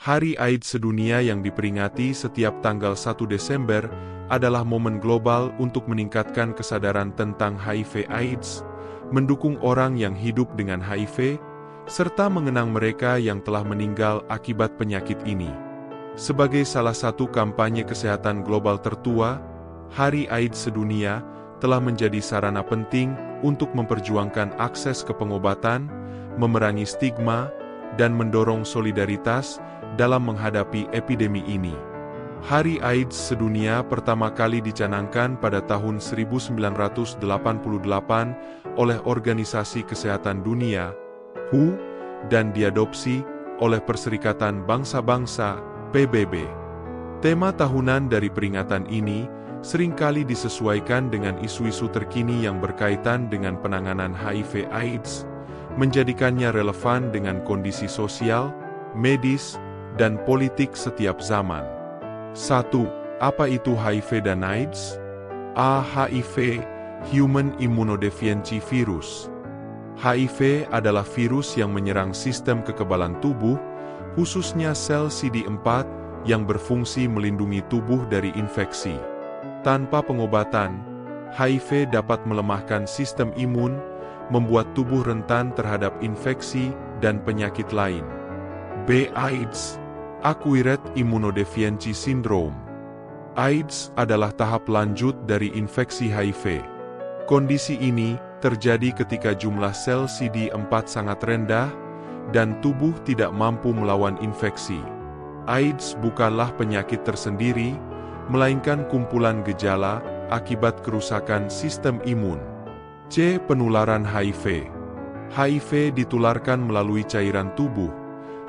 Hari AIDS Sedunia yang diperingati setiap tanggal 1 Desember adalah momen global untuk meningkatkan kesadaran tentang HIV/AIDS, mendukung orang yang hidup dengan HIV, serta mengenang mereka yang telah meninggal akibat penyakit ini. Sebagai salah satu kampanye kesehatan global tertua, Hari AIDS Sedunia telah menjadi sarana penting untuk memperjuangkan akses ke pengobatan, memerangi stigma, dan mendorong solidaritas dalam menghadapi epidemi ini. Hari AIDS Sedunia pertama kali dicanangkan pada tahun 1988 oleh Organisasi Kesehatan Dunia, WHO, dan diadopsi oleh Perserikatan Bangsa-Bangsa, PBB. Tema tahunan dari peringatan ini seringkali disesuaikan dengan isu-isu terkini yang berkaitan dengan penanganan HIV/AIDS, menjadikannya relevan dengan kondisi sosial, medis, dan politik setiap zaman. 1. Apa itu HIV dan AIDS? HIV, Human Immunodeficiency Virus. HIV adalah virus yang menyerang sistem kekebalan tubuh, khususnya sel CD4 yang berfungsi melindungi tubuh dari infeksi. Tanpa pengobatan, HIV dapat melemahkan sistem imun, membuat tubuh rentan terhadap infeksi dan penyakit lain. B. AIDS, Acquired Immunodeficiency Syndrome. AIDS adalah tahap lanjut dari infeksi HIV. Kondisi ini terjadi ketika jumlah sel CD4 sangat rendah dan tubuh tidak mampu melawan infeksi. AIDS bukanlah penyakit tersendiri, melainkan kumpulan gejala akibat kerusakan sistem imun. C. Penularan HIV. HIV ditularkan melalui cairan tubuh,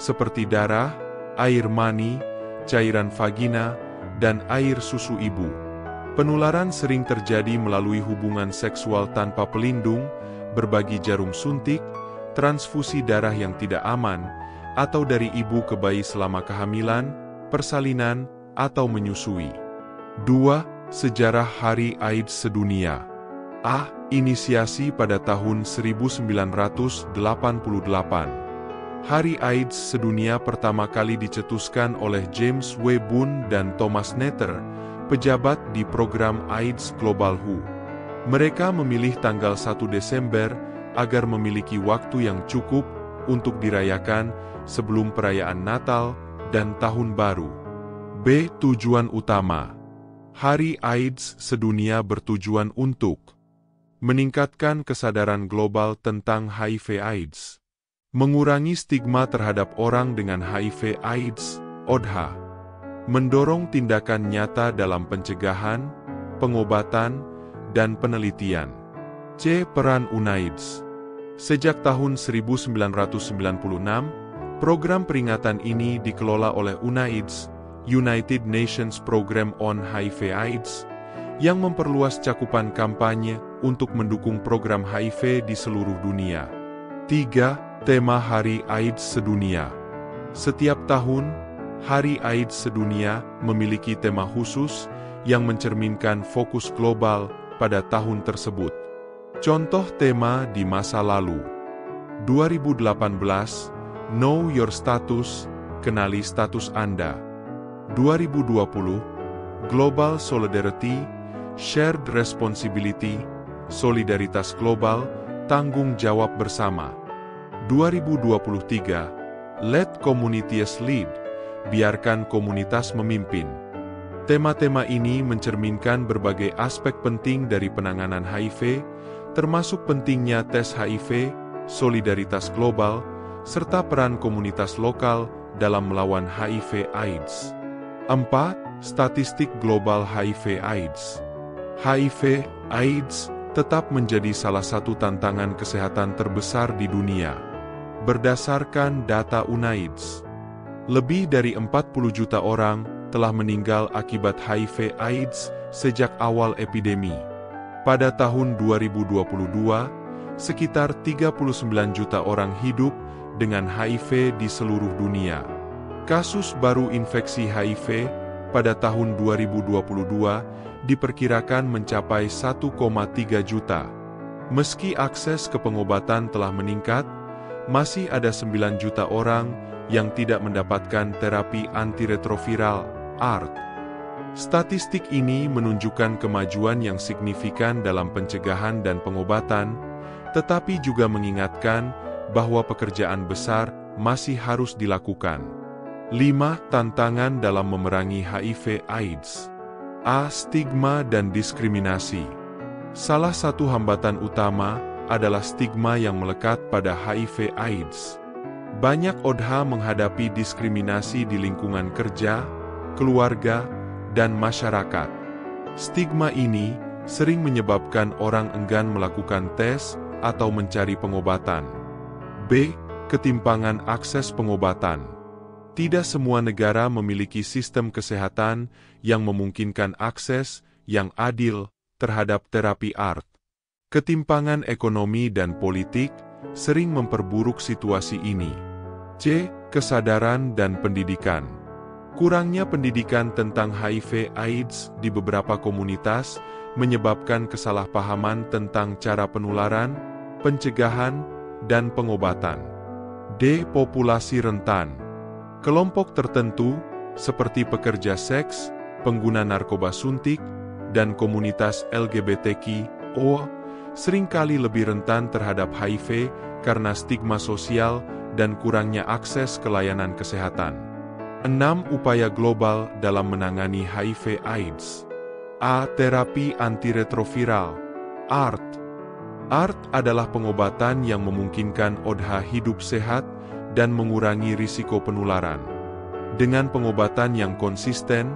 seperti darah, air mani, cairan vagina, dan air susu ibu. Penularan sering terjadi melalui hubungan seksual tanpa pelindung, berbagi jarum suntik, transfusi darah yang tidak aman, atau dari ibu ke bayi selama kehamilan, persalinan, atau menyusui. 2. Sejarah Hari AIDS Sedunia. Inisiasi pada tahun 1988. Hari AIDS Sedunia pertama kali dicetuskan oleh James W. Boone dan Thomas Netter, pejabat di program AIDS Global WHO. Mereka memilih tanggal 1 Desember agar memiliki waktu yang cukup untuk dirayakan sebelum perayaan Natal dan Tahun Baru. B. Tujuan utama. Hari AIDS Sedunia bertujuan untuk meningkatkan kesadaran global tentang HIV/AIDS, mengurangi stigma terhadap orang dengan HIV/AIDS, ODHA, mendorong tindakan nyata dalam pencegahan, pengobatan, dan penelitian. C. Peran UNAIDS. Sejak tahun 1996, program peringatan ini dikelola oleh UNAIDS, United Nations Program on HIV/AIDS, yang memperluas cakupan kampanye untuk mendukung program HIV di seluruh dunia. 3. Tema Hari AIDS Sedunia. Setiap tahun, Hari AIDS Sedunia memiliki tema khusus yang mencerminkan fokus global pada tahun tersebut. Contoh tema di masa lalu. 2018, Know Your Status, kenali status Anda. 2020, Global Solidarity, Shared Responsibility, solidaritas global, tanggung jawab bersama. 2023, Let Communities Lead, biarkan komunitas memimpin. Tema-tema ini mencerminkan berbagai aspek penting dari penanganan HIV, termasuk pentingnya tes HIV, solidaritas global, serta peran komunitas lokal dalam melawan HIV/AIDS. 4. Statistik global HIV/AIDS. HIV/AIDS tetap menjadi salah satu tantangan kesehatan terbesar di dunia. Berdasarkan data UNAIDS, lebih dari 40 juta orang telah meninggal akibat HIV/AIDS sejak awal epidemi. Pada tahun 2022, sekitar 39 juta orang hidup dengan HIV di seluruh dunia. Kasus baru infeksi HIV pada tahun 2022 diperkirakan mencapai 1,3 juta. Meski akses ke pengobatan telah meningkat, masih ada 9 juta orang yang tidak mendapatkan terapi antiretroviral, ART. Statistik ini menunjukkan kemajuan yang signifikan dalam pencegahan dan pengobatan, tetapi juga mengingatkan bahwa pekerjaan besar masih harus dilakukan. 5. Tantangan dalam memerangi HIV/AIDS. A. Stigma dan diskriminasi. Salah satu hambatan utama adalah stigma yang melekat pada HIV/AIDS. Banyak ODHA menghadapi diskriminasi di lingkungan kerja, keluarga, dan masyarakat. Stigma ini sering menyebabkan orang enggan melakukan tes atau mencari pengobatan. B. Ketimpangan akses pengobatan. Tidak semua negara memiliki sistem kesehatan yang memungkinkan akses yang adil terhadap terapi ART. Ketimpangan ekonomi dan politik sering memperburuk situasi ini. C. Kesadaran dan pendidikan. Kurangnya pendidikan tentang HIV/AIDS di beberapa komunitas menyebabkan kesalahpahaman tentang cara penularan, pencegahan, dan pengobatan. D. Populasi rentan. Kelompok tertentu, seperti pekerja seks, pengguna narkoba suntik, dan komunitas LGBTQ+, seringkali lebih rentan terhadap HIV karena stigma sosial dan kurangnya akses ke layanan kesehatan. 6. Upaya global dalam menangani HIV/AIDS. A. Terapi antiretroviral, ART. ART adalah pengobatan yang memungkinkan ODHA hidup sehat dan mengurangi risiko penularan. Dengan pengobatan yang konsisten,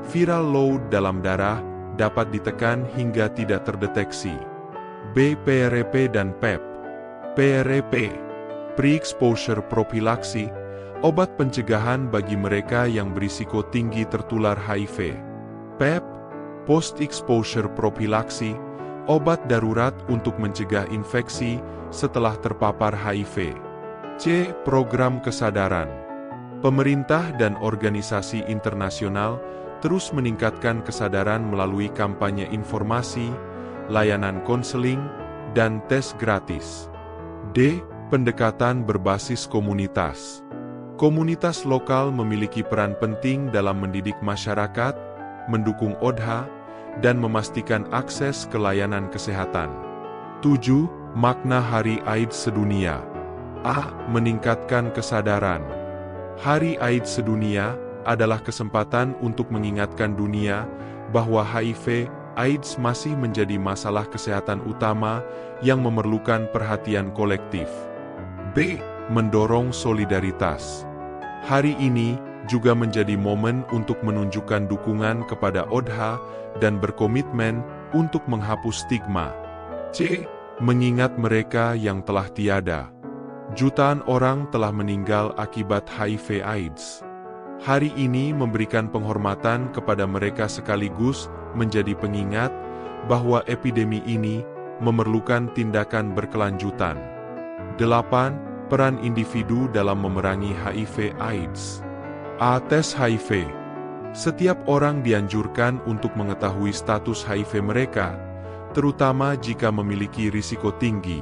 viral load dalam darah dapat ditekan hingga tidak terdeteksi. B. PrEP dan PEP. PrEP, Pre-Exposure Prophylaxis, obat pencegahan bagi mereka yang berisiko tinggi tertular HIV. PEP, Post-Exposure Prophylaxis, obat darurat untuk mencegah infeksi setelah terpapar HIV. C. Program kesadaran. Pemerintah dan organisasi internasional terus meningkatkan kesadaran melalui kampanye informasi, layanan konseling, dan tes gratis. D. Pendekatan berbasis komunitas. Komunitas lokal memiliki peran penting dalam mendidik masyarakat, mendukung ODHA, dan memastikan akses ke layanan kesehatan. 7. Makna Hari AIDS Sedunia. A. Meningkatkan kesadaran. Hari AIDS Sedunia adalah kesempatan untuk mengingatkan dunia bahwa HIV/AIDS masih menjadi masalah kesehatan utama yang memerlukan perhatian kolektif. B. Mendorong solidaritas. Hari ini juga menjadi momen untuk menunjukkan dukungan kepada ODHA dan berkomitmen untuk menghapus stigma. C. Mengingat mereka yang telah tiada. Jutaan orang telah meninggal akibat HIV/AIDS. Hari ini memberikan penghormatan kepada mereka sekaligus menjadi pengingat bahwa epidemi ini memerlukan tindakan berkelanjutan. 8. Peran individu dalam memerangi HIV/AIDS. A. Tes HIV. Setiap orang dianjurkan untuk mengetahui status HIV mereka, terutama jika memiliki risiko tinggi.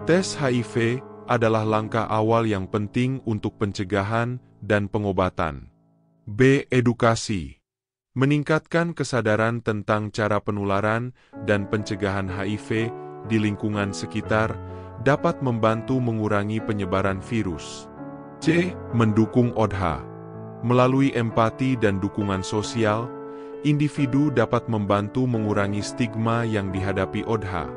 Tes HIV adalah langkah awal yang penting untuk pencegahan dan pengobatan. B. Edukasi. Meningkatkan kesadaran tentang cara penularan dan pencegahan HIV di lingkungan sekitar dapat membantu mengurangi penyebaran virus. C. Mendukung ODHA. Melalui empati dan dukungan sosial, individu dapat membantu mengurangi stigma yang dihadapi ODHA.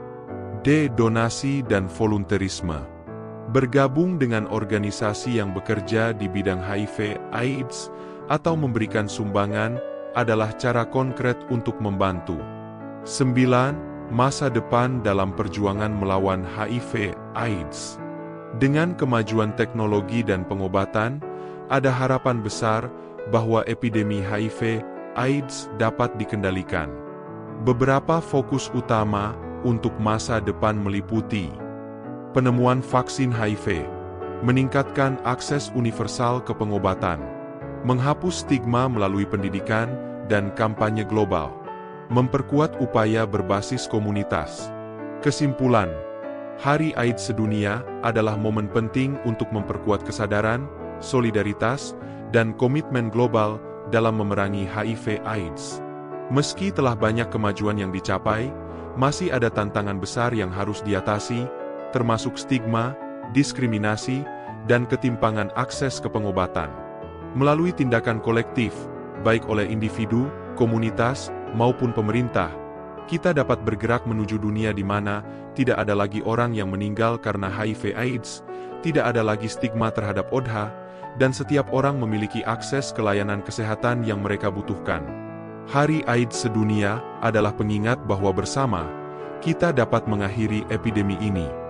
D. Donasi dan volunteerisme. Bergabung dengan organisasi yang bekerja di bidang HIV/AIDS atau memberikan sumbangan adalah cara konkret untuk membantu. 9. Masa depan dalam perjuangan melawan HIV/AIDS. Dengan kemajuan teknologi dan pengobatan, ada harapan besar bahwa epidemi HIV/AIDS dapat dikendalikan. Beberapa fokus utama untuk masa depan meliputi penemuan vaksin HIV, meningkatkan akses universal ke pengobatan, menghapus stigma melalui pendidikan dan kampanye global, memperkuat upaya berbasis komunitas. Kesimpulan, Hari AIDS Sedunia adalah momen penting untuk memperkuat kesadaran, solidaritas, dan komitmen global dalam memerangi HIV/AIDS. Meski telah banyak kemajuan yang dicapai, masih ada tantangan besar yang harus diatasi, termasuk stigma, diskriminasi, dan ketimpangan akses ke pengobatan. Melalui tindakan kolektif, baik oleh individu, komunitas, maupun pemerintah, kita dapat bergerak menuju dunia di mana tidak ada lagi orang yang meninggal karena HIV/AIDS, tidak ada lagi stigma terhadap ODHA, dan setiap orang memiliki akses ke layanan kesehatan yang mereka butuhkan. Hari AIDS Sedunia adalah pengingat bahwa bersama, kita dapat mengakhiri epidemi ini.